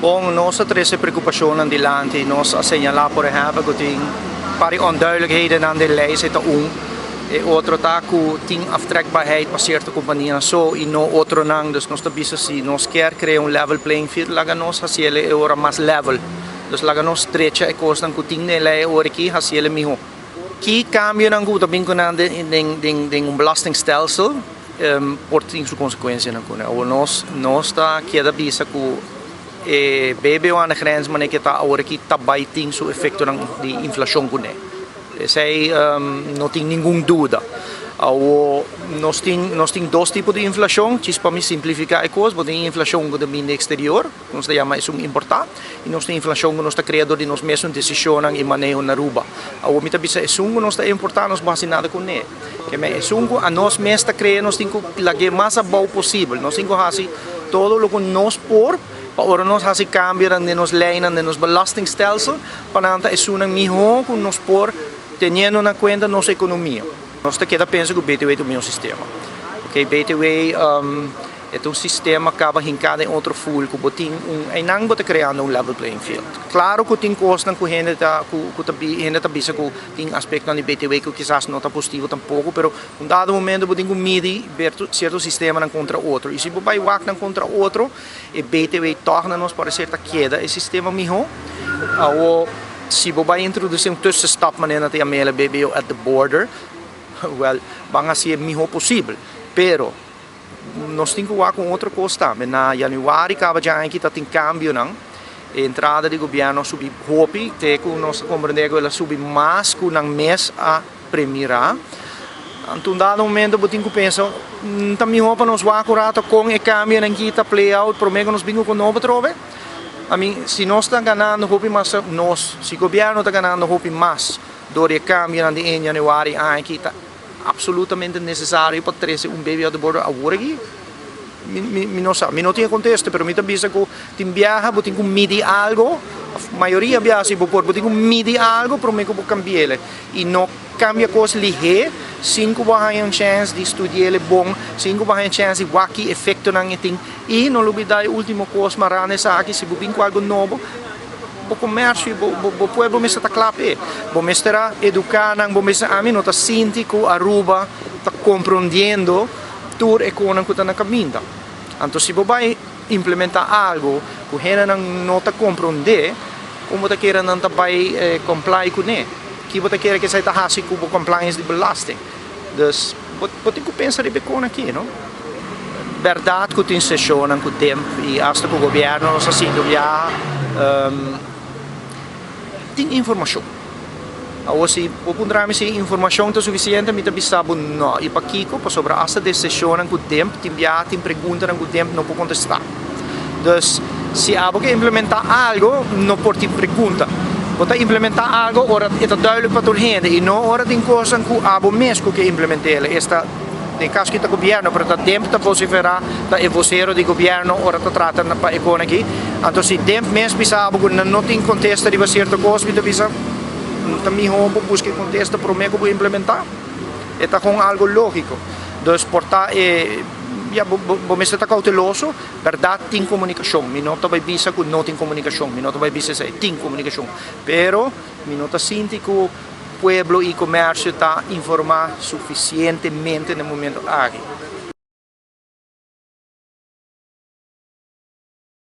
Bom, nossa treze preocupação adelante, nós asseñalar, por exemplo, que tem para onduidelijkheden aan de lijst zitten e outro tá que tem aftrekbaarheid para certa companhia só e no outro não, dus nós também se nós quer criar level playing field, laga nós hasiele é ora mais level, dus laga nós trecha e costa que tem nele ora aqui hasiele miho. Que cambio não que também com belastingstelsel por tem sua consequência não com, ou nós tá que da bisa que BBO aan de grens, maar ik heb daar ook tabai ting zo effecto de inflação com né. Sei não tem nenhum dúvida. Nós tem dois tipos de inflação, para me simplificar a coisa, mas tem inflação que vem do exterior, nós chamamos isso importar, e nós tem inflação que nós está criando de nós mesmos decisões e manejo na ruba. A mim também é isso que nós está importar, nós base nada com né. Que é isso que a nós mesmos está criando, nós tem que lagar mais a bom possível, nós tem que fazer todo o que nós por para nós fazer cambio de nos leis, de nos belastingstelsel, para que isso não melhor que nós por tendo na conta nossa economia. Nós queda pensa que o BTW é o meu sistema. Okay, BTW é um sistema que acaba hincado em outro full, que botin não bota criando level playing field. Claro que tem coisas que gente tá bisa que tem aspecto de BTW que quizás não está positivo tampouco, pero um dado momento botin que medir certo sistema contra outro. E se você vai contra outro, e BTW torna-nos para certa queda, esse sistema melhor. Se você vai introduzir tussenstap maneira de amela BBO at the border, well, van ser melhor possível. Pero nós temos que ver com outra coisa também. Na januário, acaba já aqui tem cambio, não? A entrada do governo subiu hopi, até que nós compreendemos que ela subiu mais que um mês a primeira. Então, dado momento, eu tenho que pensar, também para nós ver com o cambio aqui está play out, para mim que nós vimos com novo trove. Se nós estamos ganhando hopi mais, se o governo está ganhando hopi mais, do cambio em januário aqui está absolutamente necessário para trazer BBO de bordo agora aqui. Não tinha contexto, mas eu penso que tem viaja, tem que medir algo, a maioria viaja, tem que medir algo para mim que vou cambiar. E não cambia coisa ligeira, sem que vai ter chance de estudar bom, sem que vai ter chance de ver que efeito não tem. E não olvidar a última coisa, mas nessa aqui, se você tem algo novo, o comércio, o povo está claro, o está educando, a mim não está sentindo que a Aruba está compreendendo tudo o que está na caminho. Então, se você vai implementar algo que a gente não está compreendendo, como você quer não vai comply com ele, que você quer que você está fazendo com a compliance de belasting. Então, você tem que pensar de bem aqui, não? Verdade que tem sessão com o tempo e até que o governo nos assim tem informação. Se você informação é suficiente, me sabe não. E para Kiko, para sobre essa decisão com o tempo, tem perguntas com o tempo, não pode contestar. Então, se você implementar algo, não pode ter pergunta. Você implementar algo, ora é duidelijk para toda a gente, e não ora tem coisas que você mesmo que implementar. No caso que o governo, para o tempo está vociferar, está evocero do governo, ora está tratando para a economia. Então, se o tempo mesmo sabe que não tem contexto de certa coisa, você também vamos buscar contexto para o que vou implementar. Está com algo lógico. Então, portar você está cauteloso, verdade tem comunicação. Me não vai dizer que não tem comunicação, me não vai dizer que tem comunicação. Pero, me não está sentindo que o povo e o comércio está informado suficientemente no momento aqui.